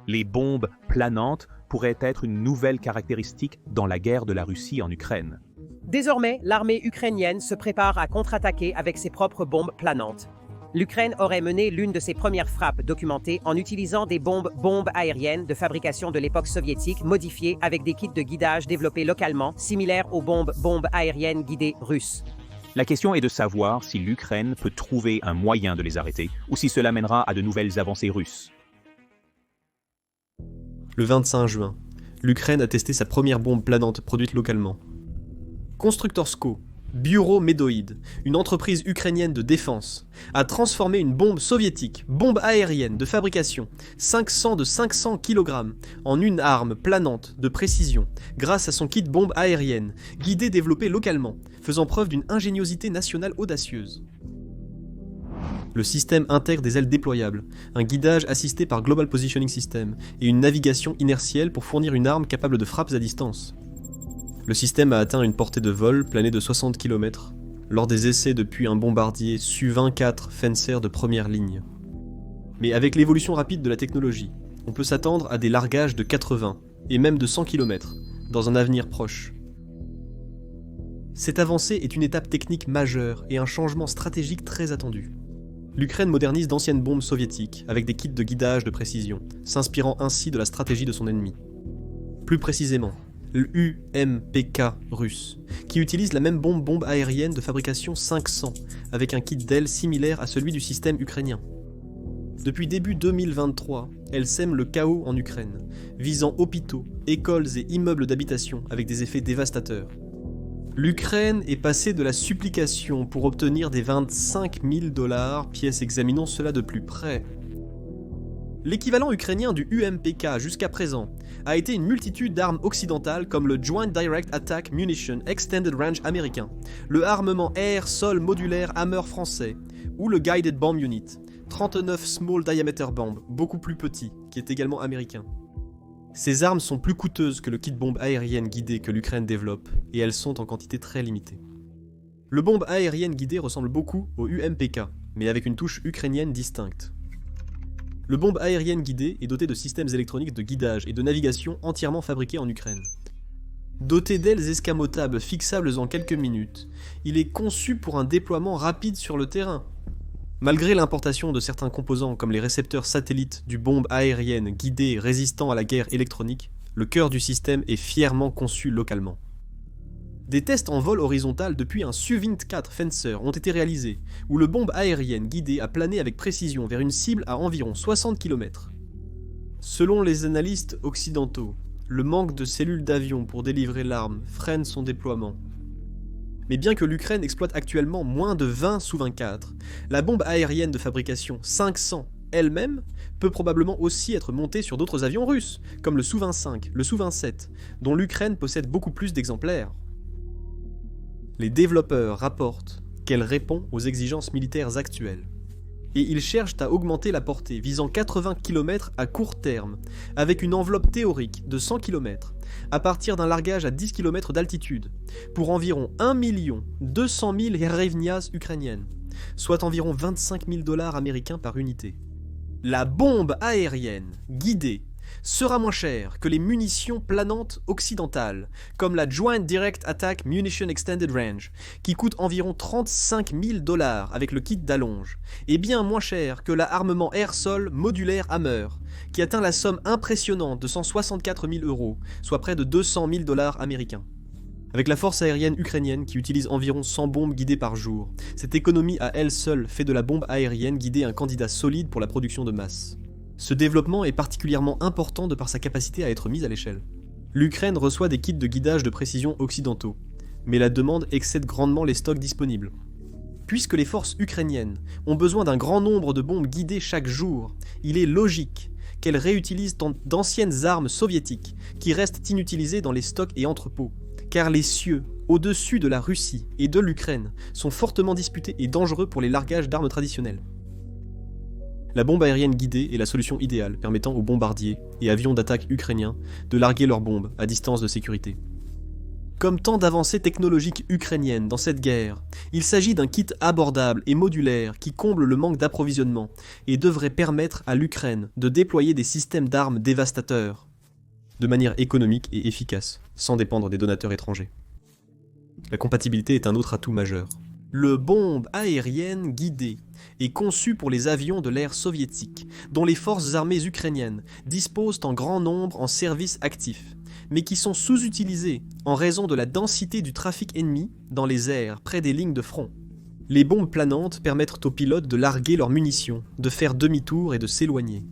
Les bombes planantes pourraient être une nouvelle caractéristique dans la guerre de la Russie en Ukraine. Désormais, l'armée ukrainienne se prépare à contre-attaquer avec ses propres bombes planantes. L'Ukraine aurait mené l'une de ses premières frappes documentées en utilisant des bombes aériennes de fabrication de l'époque soviétique modifiées avec des kits de guidage développés localement, similaires aux bombes aériennes guidées russes. La question est de savoir si l'Ukraine peut trouver un moyen de les arrêter ou si cela mènera à de nouvelles avancées russes. Le 25 juin, l'Ukraine a testé sa première bombe planante produite localement. Constructorsco, Bureau Medoïd, une entreprise ukrainienne de défense, a transformé une bombe soviétique, bombe aérienne de fabrication 500 de 500 kg, en une arme planante de précision grâce à son kit bombe aérienne, guidé développé localement, faisant preuve d'une ingéniosité nationale audacieuse. Le système intègre des ailes déployables, un guidage assisté par Global Positioning System et une navigation inertielle pour fournir une arme capable de frappes à distance. Le système a atteint une portée de vol planée de 60 km lors des essais depuis un bombardier Su-24 Fencer de première ligne. Mais avec l'évolution rapide de la technologie, on peut s'attendre à des largages de 80 et même de 100 km dans un avenir proche. Cette avancée est une étape technique majeure et un changement stratégique très attendu. L'Ukraine modernise d'anciennes bombes soviétiques avec des kits de guidage de précision, s'inspirant ainsi de la stratégie de son ennemi. Plus précisément, l'UMPK russe, qui utilise la même bombe aérienne de fabrication 500, avec un kit d'ailes similaire à celui du système ukrainien. Depuis début 2023, elle sème le chaos en Ukraine, visant hôpitaux, écoles et immeubles d'habitation avec des effets dévastateurs. L'Ukraine est passée de la supplication pour obtenir des 25 000 $, pièce examinons cela de plus près. L'équivalent ukrainien du UMPK jusqu'à présent a été une multitude d'armes occidentales comme le Joint Direct Attack Munition Extended Range américain, le armement air-sol modulaire Hammer français, ou le Guided Bomb Unit, 39 Small Diameter Bomb, beaucoup plus petit, qui est également américain. Ces armes sont plus coûteuses que le kit bombe aérienne guidée que l'Ukraine développe, et elles sont en quantité très limitée. Le bombe aérienne guidée ressemble beaucoup au UMPK, mais avec une touche ukrainienne distincte. Le bombe aérienne guidée est doté de systèmes électroniques de guidage et de navigation entièrement fabriqués en Ukraine. Doté d'ailes escamotables fixables en quelques minutes, il est conçu pour un déploiement rapide sur le terrain. Malgré l'importation de certains composants comme les récepteurs satellites du bombe aérienne guidée résistant à la guerre électronique, le cœur du système est fièrement conçu localement. Des tests en vol horizontal depuis un Su-24 Fencer ont été réalisés, où le bombe aérienne guidée a plané avec précision vers une cible à environ 60 km. Selon les analystes occidentaux, le manque de cellules d'avion pour délivrer l'arme freine son déploiement. Mais bien que l'Ukraine exploite actuellement moins de 20 Su-24, la bombe aérienne de fabrication 500 elle-même peut probablement aussi être montée sur d'autres avions russes, comme le Su-25, le Su-27, dont l'Ukraine possède beaucoup plus d'exemplaires. Les développeurs rapportent qu'elle répond aux exigences militaires actuelles. Et ils cherchent à augmenter la portée, visant 80 km à court terme, avec une enveloppe théorique de 100 km, à partir d'un largage à 10 km d'altitude, pour environ 1 200 000 hryvnias ukrainiennes, soit environ 25 000 $ américains par unité. La bombe aérienne guidée sera moins chère que les munitions planantes occidentales, comme la Joint Direct Attack Munition Extended Range, qui coûte environ 35 000 $ avec le kit d'allonge, et bien moins cher que l'armement air-sol modulaire Hammer, qui atteint la somme impressionnante de 164 000 €, soit près de 200 000 $ américains. Avec la force aérienne ukrainienne qui utilise environ 100 bombes guidées par jour, cette économie à elle seule fait de la bombe aérienne guidée un candidat solide pour la production de masse. Ce développement est particulièrement important de par sa capacité à être mise à l'échelle. L'Ukraine reçoit des kits de guidage de précision occidentaux, mais la demande excède grandement les stocks disponibles. Puisque les forces ukrainiennes ont besoin d'un grand nombre de bombes guidées chaque jour, il est logique qu'elles réutilisent d'anciennes armes soviétiques qui restent inutilisées dans les stocks et entrepôts, car les cieux au-dessus de la Russie et de l'Ukraine sont fortement disputés et dangereux pour les largages d'armes traditionnelles. La bombe aérienne guidée est la solution idéale permettant aux bombardiers et avions d'attaque ukrainiens de larguer leurs bombes à distance de sécurité. Comme tant d'avancées technologiques ukrainiennes dans cette guerre, il s'agit d'un kit abordable et modulaire qui comble le manque d'approvisionnement et devrait permettre à l'Ukraine de déployer des systèmes d'armes dévastateurs de manière économique et efficace, sans dépendre des donateurs étrangers. La compatibilité est un autre atout majeur. Le bombe aérienne guidée est conçu pour les avions de l'ère soviétique, dont les forces armées ukrainiennes disposent en grand nombre en service actif, mais qui sont sous-utilisés en raison de la densité du trafic ennemi dans les airs près des lignes de front. Les bombes planantes permettent aux pilotes de larguer leurs munitions, de faire demi-tour et de s'éloigner.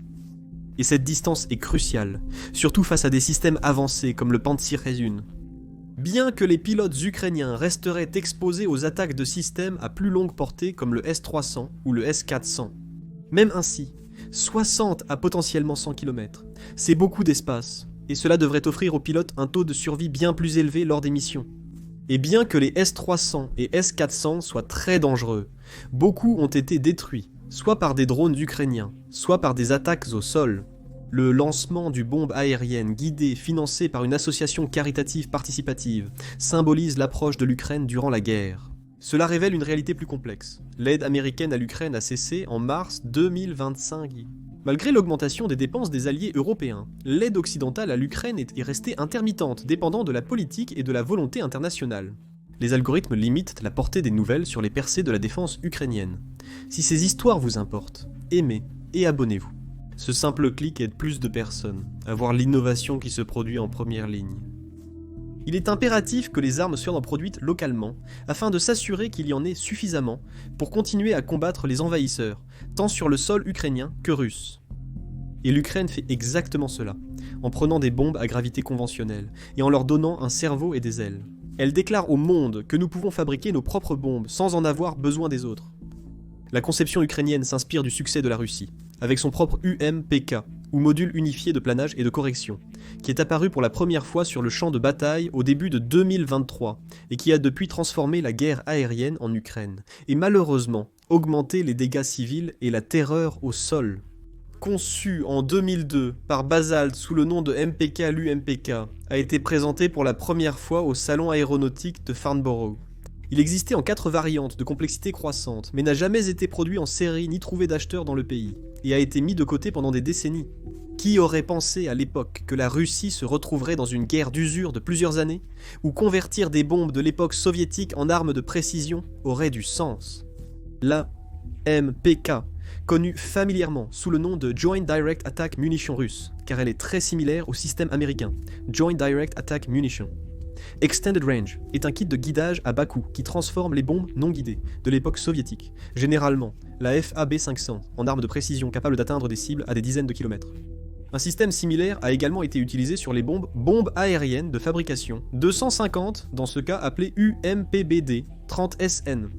Et cette distance est cruciale, surtout face à des systèmes avancés comme le Pantsir S-1. Bien que les pilotes ukrainiens resteraient exposés aux attaques de systèmes à plus longue portée comme le S-300 ou le S-400. Même ainsi, 60 à potentiellement 100 km, c'est beaucoup d'espace, et cela devrait offrir aux pilotes un taux de survie bien plus élevé lors des missions. Et bien que les S-300 et S-400 soient très dangereux, beaucoup ont été détruits, soit par des drones ukrainiens, soit par des attaques au sol. Le lancement du bombe aérienne guidée financée par une association caritative participative symbolise l'approche de l'Ukraine durant la guerre. Cela révèle une réalité plus complexe. L'aide américaine à l'Ukraine a cessé en mars 2025. Malgré l'augmentation des dépenses des alliés européens, l'aide occidentale à l'Ukraine est restée intermittente, dépendant de la politique et de la volonté internationale. Les algorithmes limitent la portée des nouvelles sur les percées de la défense ukrainienne. Si ces histoires vous importent, aimez et abonnez-vous. Ce simple clic aide plus de personnes à voir l'innovation qui se produit en première ligne. Il est impératif que les armes soient produites localement, afin de s'assurer qu'il y en ait suffisamment pour continuer à combattre les envahisseurs, tant sur le sol ukrainien que russe. Et l'Ukraine fait exactement cela, en prenant des bombes à gravité conventionnelle et en leur donnant un cerveau et des ailes. Elle déclare au monde que nous pouvons fabriquer nos propres bombes sans en avoir besoin des autres. La conception ukrainienne s'inspire du succès de la Russie, avec son propre UMPK, ou module unifié de planage et de correction, qui est apparu pour la première fois sur le champ de bataille au début de 2023, et qui a depuis transformé la guerre aérienne en Ukraine, et malheureusement augmenté les dégâts civils et la terreur au sol. Conçu en 2002 par Basalt sous le nom de MPK, l'UMPK, a été présenté pour la première fois au salon aéronautique de Farnborough. Il existait en 4 variantes de complexité croissante, mais n'a jamais été produit en série ni trouvé d'acheteurs dans le pays, et a été mis de côté pendant des décennies. Qui aurait pensé à l'époque que la Russie se retrouverait dans une guerre d'usure de plusieurs années, où convertir des bombes de l'époque soviétique en armes de précision aurait du sens? La MPK, connue familièrement sous le nom de Joint Direct Attack Munition russe, car elle est très similaire au système américain, Joint Direct Attack Munition. Extended Range est un kit de guidage à bas coût qui transforme les bombes non guidées de l'époque soviétique, généralement la FAB-500, en arme de précision capable d'atteindre des cibles à des dizaines de kilomètres. Un système similaire a également été utilisé sur les bombes aériennes de fabrication 250, dans ce cas appelé UMPBD-30SN.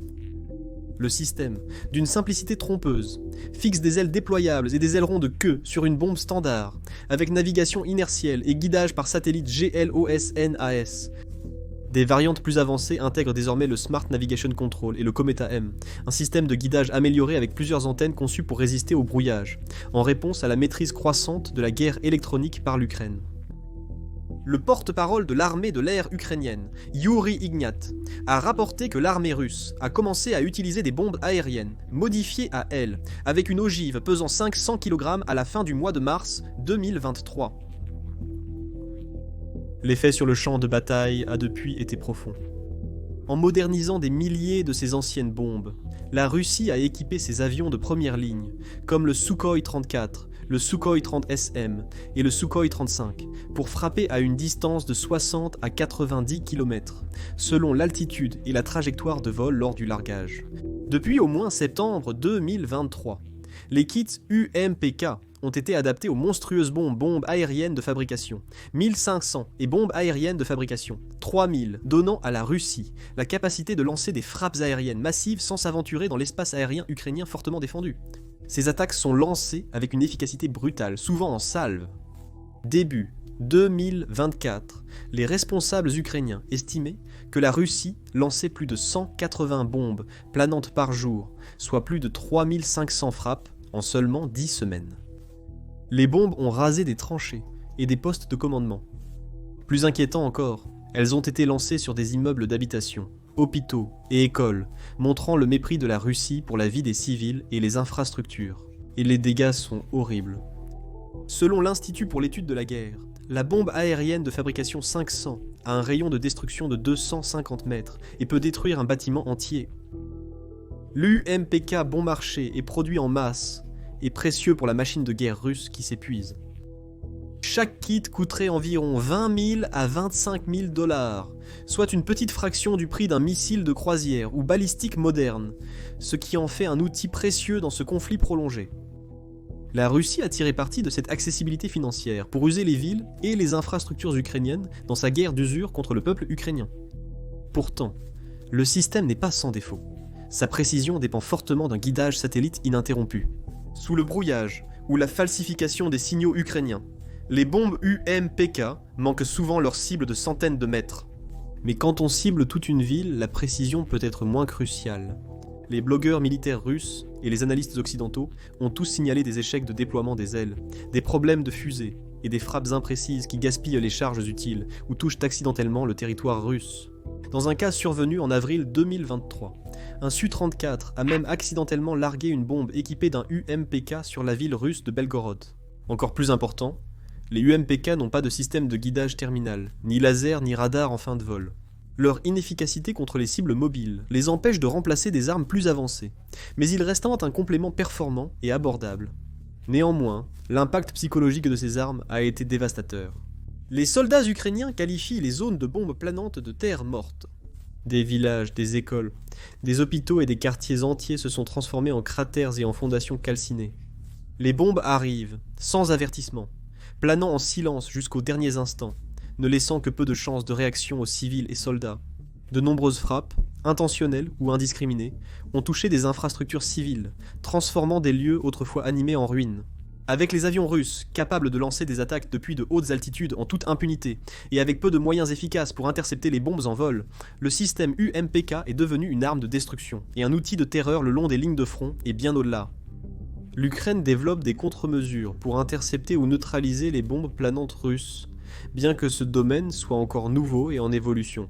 Le système, d'une simplicité trompeuse, fixe des ailes déployables et des ailerons de queue sur une bombe standard, avec navigation inertielle et guidage par satellite GLOSNAS. Des variantes plus avancées intègrent désormais le Smart Navigation Control et le Cometa M, un système de guidage amélioré avec plusieurs antennes conçues pour résister au brouillage, en réponse à la maîtrise croissante de la guerre électronique par l'Ukraine. Le porte-parole de l'armée de l'air ukrainienne, Yuri Ignat, a rapporté que l'armée russe a commencé à utiliser des bombes aériennes, modifiées à elle, avec une ogive pesant 500 kg à la fin du mois de mars 2023. L'effet sur le champ de bataille a depuis été profond. En modernisant des milliers de ces anciennes bombes, la Russie a équipé ses avions de première ligne, comme le Sukhoi 34, le Sukhoi 30SM et le Sukhoi 35, pour frapper à une distance de 60 à 90 km, selon l'altitude et la trajectoire de vol lors du largage. Depuis au moins septembre 2023, les kits UMPK ont été adaptés aux monstrueuses bombes aériennes de fabrication, 1500, et bombes aériennes de fabrication, 3000, donnant à la Russie la capacité de lancer des frappes aériennes massives sans s'aventurer dans l'espace aérien ukrainien fortement défendu. Ces attaques sont lancées avec une efficacité brutale, souvent en salve. Début 2024, les responsables ukrainiens estimaient que la Russie lançait plus de 180 bombes planantes par jour, soit plus de 3500 frappes en seulement 10 semaines. Les bombes ont rasé des tranchées et des postes de commandement. Plus inquiétant encore, Elles ont été lancées sur des immeubles d'habitation, hôpitaux et écoles, montrant le mépris de la Russie pour la vie des civils et les infrastructures. Et les dégâts sont horribles. Selon l'Institut pour l'étude de la guerre, la bombe aérienne de fabrication 500 a un rayon de destruction de 250 mètres et peut détruire un bâtiment entier. L'UMPK bon marché est produit en masse et précieux pour la machine de guerre russe qui s'épuise. Chaque kit coûterait environ 20 000 à 25 000 $, soit une petite fraction du prix d'un missile de croisière ou balistique moderne, ce qui en fait un outil précieux dans ce conflit prolongé. La Russie a tiré parti de cette accessibilité financière pour user les villes et les infrastructures ukrainiennes dans sa guerre d'usure contre le peuple ukrainien. Pourtant, le système n'est pas sans défaut. Sa précision dépend fortement d'un guidage satellite ininterrompu. Sous le brouillage ou la falsification des signaux ukrainiens, les bombes UMPK manquent souvent leur cible de centaines de mètres. Mais quand on cible toute une ville, la précision peut être moins cruciale. Les blogueurs militaires russes et les analystes occidentaux ont tous signalé des échecs de déploiement des ailes, des problèmes de fusées et des frappes imprécises qui gaspillent les charges utiles ou touchent accidentellement le territoire russe. Dans un cas survenu en avril 2023, un Su-34 a même accidentellement largué une bombe équipée d'un UMPK sur la ville russe de Belgorod. Encore plus important, les UMPK n'ont pas de système de guidage terminal, ni laser ni radar en fin de vol. Leur inefficacité contre les cibles mobiles les empêche de remplacer des armes plus avancées, mais ils restent un complément performant et abordable. Néanmoins, l'impact psychologique de ces armes a été dévastateur. Les soldats ukrainiens qualifient les zones de bombes planantes de terre morte. Des villages, des écoles, des hôpitaux et des quartiers entiers se sont transformés en cratères et en fondations calcinées. Les bombes arrivent, sans avertissement, planant en silence jusqu'aux derniers instants, ne laissant que peu de chances de réaction aux civils et soldats. De nombreuses frappes, intentionnelles ou indiscriminées, ont touché des infrastructures civiles, transformant des lieux autrefois animés en ruines. Avec les avions russes, capables de lancer des attaques depuis de hautes altitudes en toute impunité, et avec peu de moyens efficaces pour intercepter les bombes en vol, le système UMPK est devenu une arme de destruction, et un outil de terreur le long des lignes de front et bien au-delà. L'Ukraine développe des contre-mesures pour intercepter ou neutraliser les bombes planantes russes, bien que ce domaine soit encore nouveau et en évolution.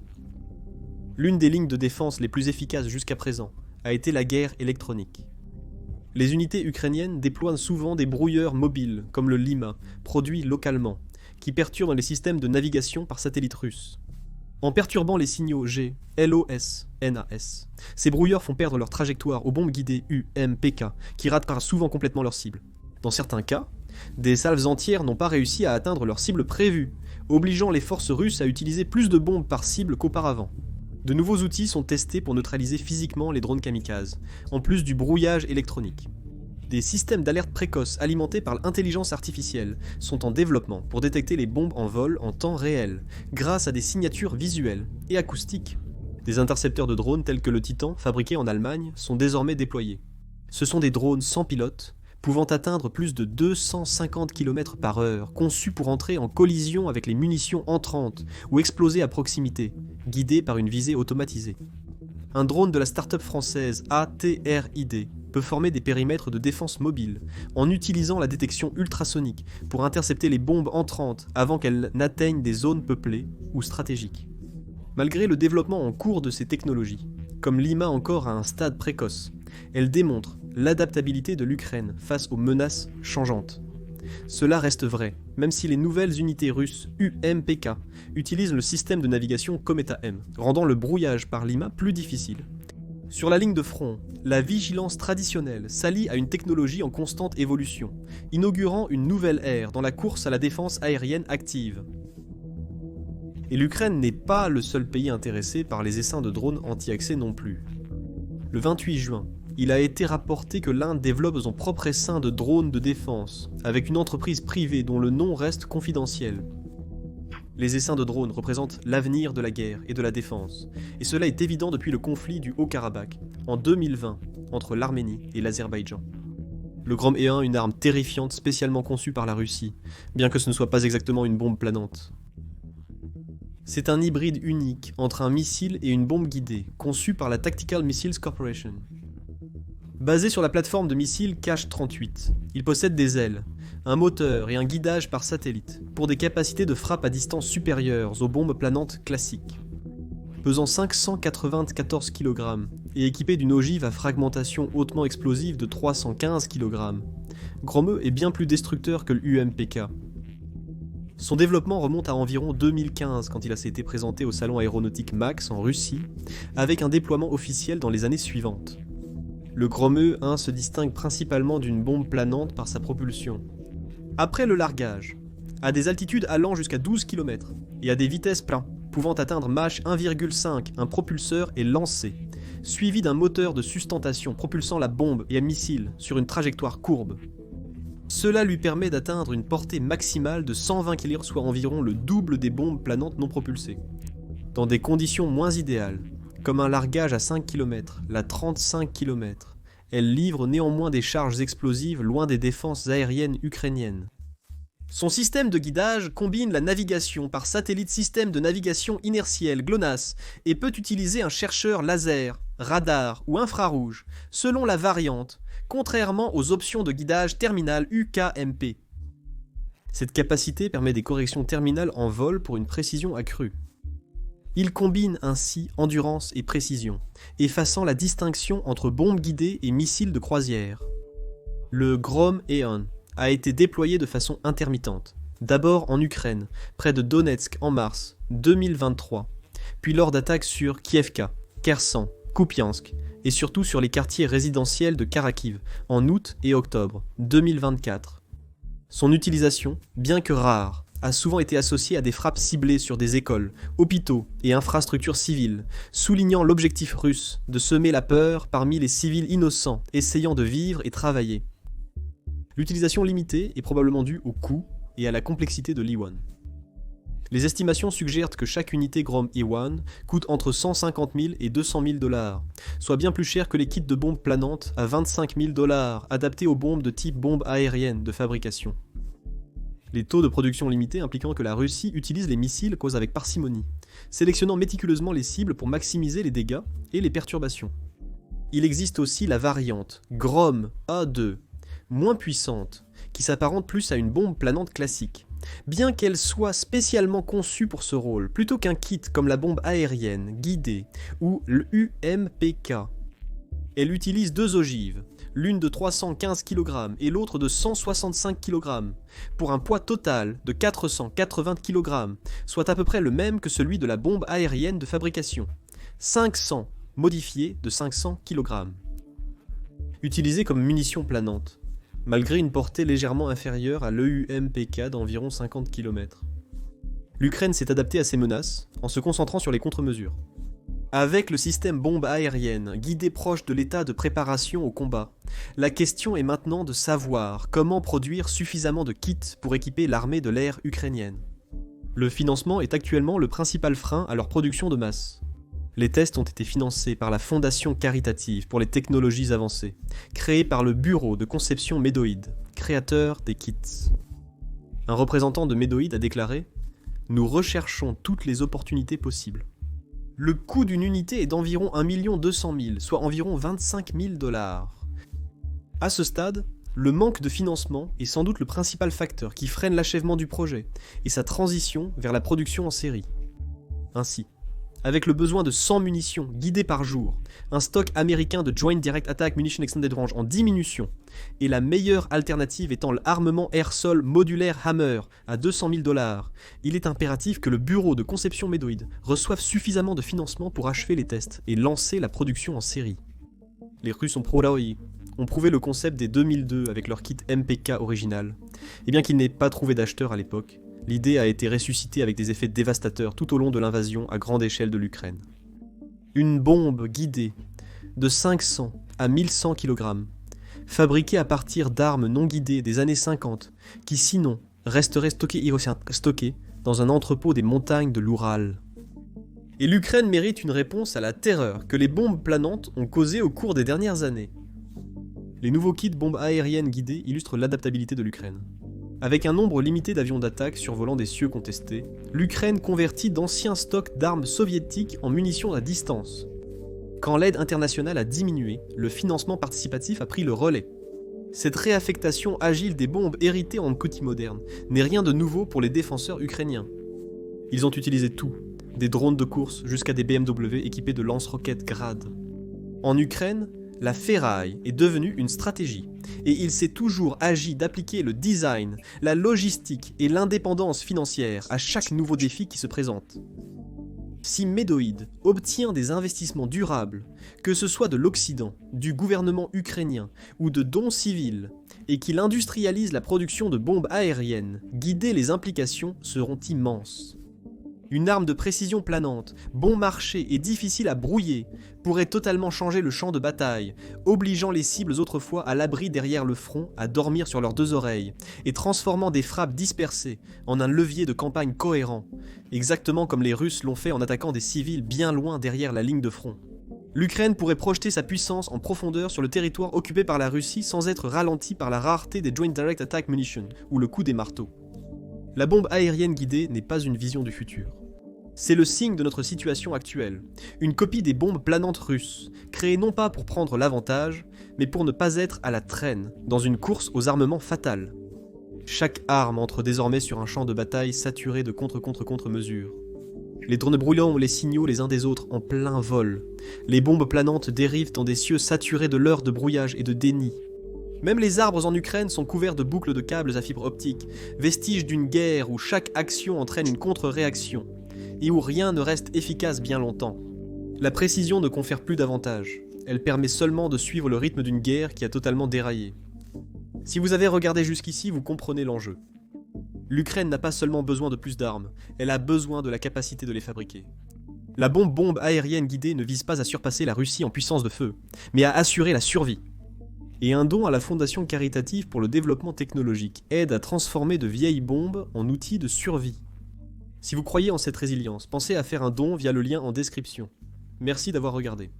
L'une des lignes de défense les plus efficaces jusqu'à présent a été la guerre électronique. Les unités ukrainiennes déploient souvent des brouilleurs mobiles, comme le Lima, produit localement, qui perturbent les systèmes de navigation par satellite russe. En perturbant les signaux G, LOS, NAS, ces brouilleurs font perdre leur trajectoire aux bombes guidées UMPK, qui ratent souvent complètement leur cible. Dans certains cas, des salves entières n'ont pas réussi à atteindre leur cible prévue, obligeant les forces russes à utiliser plus de bombes par cible qu'auparavant. De nouveaux outils sont testés pour neutraliser physiquement les drones kamikazes, en plus du brouillage électronique. Des systèmes d'alerte précoce alimentés par l'intelligence artificielle sont en développement pour détecter les bombes en vol en temps réel, grâce à des signatures visuelles et acoustiques. Des intercepteurs de drones tels que le Titan, fabriqués en Allemagne, sont désormais déployés. Ce sont des drones sans pilote, pouvant atteindre plus de 250 km/h, conçus pour entrer en collision avec les munitions entrantes ou exploser à proximité, guidés par une visée automatisée. Un drone de la start-up française ATRID peut former des périmètres de défense mobile, en utilisant la détection ultrasonique pour intercepter les bombes entrantes avant qu'elles n'atteignent des zones peuplées ou stratégiques. Malgré le développement en cours de ces technologies, comme Lima encore à un stade précoce, elles démontrent l'adaptabilité de l'Ukraine face aux menaces changeantes. Cela reste vrai, même si les nouvelles unités russes UMPK utilisent le système de navigation Cometa-M, rendant le brouillage par Lima plus difficile. Sur la ligne de front, la vigilance traditionnelle s'allie à une technologie en constante évolution, inaugurant une nouvelle ère dans la course à la défense aérienne active. Et l'Ukraine n'est pas le seul pays intéressé par les essaims de drones anti-accès non plus. Le 28 juin, il a été rapporté que l'Inde développe son propre essaim de drones de défense, avec une entreprise privée dont le nom reste confidentiel. Les essaims de drones représentent l'avenir de la guerre et de la défense, et cela est évident depuis le conflit du Haut-Karabakh, en 2020, entre l'Arménie et l'Azerbaïdjan. Le Grom E1, une arme terrifiante spécialement conçue par la Russie, bien que ce ne soit pas exactement une bombe planante. C'est un hybride unique entre un missile et une bombe guidée, conçu par la Tactical Missiles Corporation. Basé sur la plateforme de missiles Cache 38, il possède des ailes, un moteur et un guidage par satellite, pour des capacités de frappe à distance supérieures aux bombes planantes classiques. Pesant 594 kg et équipé d'une ogive à fragmentation hautement explosive de 315 kg, Gromö est bien plus destructeur que le UMPK. Son développement remonte à environ 2015 quand il a été présenté au salon aéronautique MAX en Russie, avec un déploiement officiel dans les années suivantes. Le Gromö 1 se distingue principalement d'une bombe planante par sa propulsion. Après le largage, à des altitudes allant jusqu'à 12 km et à des vitesses pleines, pouvant atteindre Mach 1,5, un propulseur est lancé, suivi d'un moteur de sustentation propulsant la bombe et un missile sur une trajectoire courbe. Cela lui permet d'atteindre une portée maximale de 120 km, soit environ le double des bombes planantes non propulsées. Dans des conditions moins idéales, comme un largage à 5 km, la 35 km, elle livre néanmoins des charges explosives loin des défenses aériennes ukrainiennes. Son système de guidage combine la navigation par satellite système de navigation inertielle GLONASS et peut utiliser un chercheur laser, radar ou infrarouge, selon la variante, contrairement aux options de guidage terminal UKMP. Cette capacité permet des corrections terminales en vol pour une précision accrue. Il combine ainsi endurance et précision, effaçant la distinction entre bombes guidées et missiles de croisière. Le Grom Eon a été déployé de façon intermittente, d'abord en Ukraine, près de Donetsk en mars 2023, puis lors d'attaques sur Kievka, Kherson, Kupiansk et surtout sur les quartiers résidentiels de Kharkiv en août et octobre 2024. Son utilisation, bien que rare, a souvent été associée à des frappes ciblées sur des écoles, hôpitaux et infrastructures civiles, soulignant l'objectif russe de semer la peur parmi les civils innocents essayant de vivre et travailler. L'utilisation limitée est probablement due au coût et à la complexité de l'I-1. Les estimations suggèrent que chaque unité Grom E1 coûte entre 150 000 et 200 000 $, soit bien plus cher que les kits de bombes planantes à 25 000 $ adaptés aux bombes de type bombe aérienne de fabrication. Les taux de production limités impliquant que la Russie utilise les missiles causent avec parcimonie, sélectionnant méticuleusement les cibles pour maximiser les dégâts et les perturbations. Il existe aussi la variante Grom A2, moins puissante, qui s'apparente plus à une bombe planante classique, bien qu'elle soit spécialement conçue pour ce rôle, plutôt qu'un kit comme la bombe aérienne, guidée, ou le UMPK. Elle utilise deux ogives, l'une de 315 kg et l'autre de 165 kg, pour un poids total de 480 kg, soit à peu près le même que celui de la bombe aérienne de fabrication, 500 modifié de 500 kg. Utilisée comme munition planante, malgré une portée légèrement inférieure à l'EUMPK d'environ 50 km. L'Ukraine s'est adaptée à ces menaces en se concentrant sur les contre-mesures. Avec le système bombe aérienne guidé proche de l'état de préparation au combat, la question est maintenant de savoir comment produire suffisamment de kits pour équiper l'armée de l'air ukrainienne. Le financement est actuellement le principal frein à leur production de masse. Les tests ont été financés par la Fondation caritative pour les technologies avancées, créée par le Bureau de conception Medoid, créateur des kits. Un représentant de Medoid a déclaré « Nous recherchons toutes les opportunités possibles. Le coût d'une unité est d'environ 1 200 000, soit environ 25 000 $. À ce stade, le manque de financement est sans doute le principal facteur qui freine l'achèvement du projet et sa transition vers la production en série. Ainsi, avec le besoin de 100 munitions guidées par jour, un stock américain de Joint Direct Attack Munition Extended Range en diminution, et la meilleure alternative étant l'armement air-sol modulaire Hammer à 200 000 $, il est impératif que le bureau de conception Medoid reçoive suffisamment de financement pour achever les tests et lancer la production en série. Les Russes ont prouvé le concept dès 2002 avec leur kit MPK original, et bien qu'il n'ait pas trouvé d'acheteur à l'époque, l'idée a été ressuscitée avec des effets dévastateurs tout au long de l'invasion à grande échelle de l'Ukraine. Une bombe guidée de 500 à 1100 kg, fabriquée à partir d'armes non guidées des années 50, qui sinon resteraient stockées dans un entrepôt des montagnes de l'Oural. Et l'Ukraine mérite une réponse à la terreur que les bombes planantes ont causée au cours des dernières années. Les nouveaux kits bombes aériennes guidées illustrent l'adaptabilité de l'Ukraine. Avec un nombre limité d'avions d'attaque survolant des cieux contestés, l'Ukraine convertit d'anciens stocks d'armes soviétiques en munitions à distance. Quand l'aide internationale a diminué, le financement participatif a pris le relais. Cette réaffectation agile des bombes héritées en outils modernes n'est rien de nouveau pour les défenseurs ukrainiens. Ils ont utilisé tout, des drones de course jusqu'à des BMW équipés de lance-roquettes Grad. En Ukraine, la ferraille est devenue une stratégie, et il s'est toujours agi d'appliquer le design, la logistique et l'indépendance financière à chaque nouveau défi qui se présente. Si Medoïd obtient des investissements durables, que ce soit de l'Occident, du gouvernement ukrainien ou de dons civils, et qu'il industrialise la production de bombes aériennes, guidées les implications seront immenses. Une arme de précision planante, bon marché et difficile à brouiller, pourrait totalement changer le champ de bataille, obligeant les cibles autrefois à l'abri derrière le front à dormir sur leurs deux oreilles, et transformant des frappes dispersées en un levier de campagne cohérent, exactement comme les Russes l'ont fait en attaquant des civils bien loin derrière la ligne de front. L'Ukraine pourrait projeter sa puissance en profondeur sur le territoire occupé par la Russie sans être ralentie par la rareté des Joint Direct Attack Munitions, ou le coup des marteaux. La bombe aérienne guidée n'est pas une vision du futur. C'est le signe de notre situation actuelle, une copie des bombes planantes russes, créées non pas pour prendre l'avantage, mais pour ne pas être à la traîne, dans une course aux armements fatals. Chaque arme entre désormais sur un champ de bataille saturé de contre-mesures. Les drones brûlants les signaux les uns des autres en plein vol. Les bombes planantes dérivent dans des cieux saturés de leurres de brouillage et de déni. Même les arbres en Ukraine sont couverts de boucles de câbles à fibre optique, vestiges d'une guerre où chaque action entraîne une contre-réaction, et où rien ne reste efficace bien longtemps. La précision ne confère plus d'avantages, elle permet seulement de suivre le rythme d'une guerre qui a totalement déraillé. Si vous avez regardé jusqu'ici, vous comprenez l'enjeu. L'Ukraine n'a pas seulement besoin de plus d'armes, elle a besoin de la capacité de les fabriquer. La bombe aérienne guidée ne vise pas à surpasser la Russie en puissance de feu, mais à assurer la survie. Et un don à la Fondation caritative pour le développement technologique aide à transformer de vieilles bombes en outils de survie. Si vous croyez en cette résilience, pensez à faire un don via le lien en description. Merci d'avoir regardé.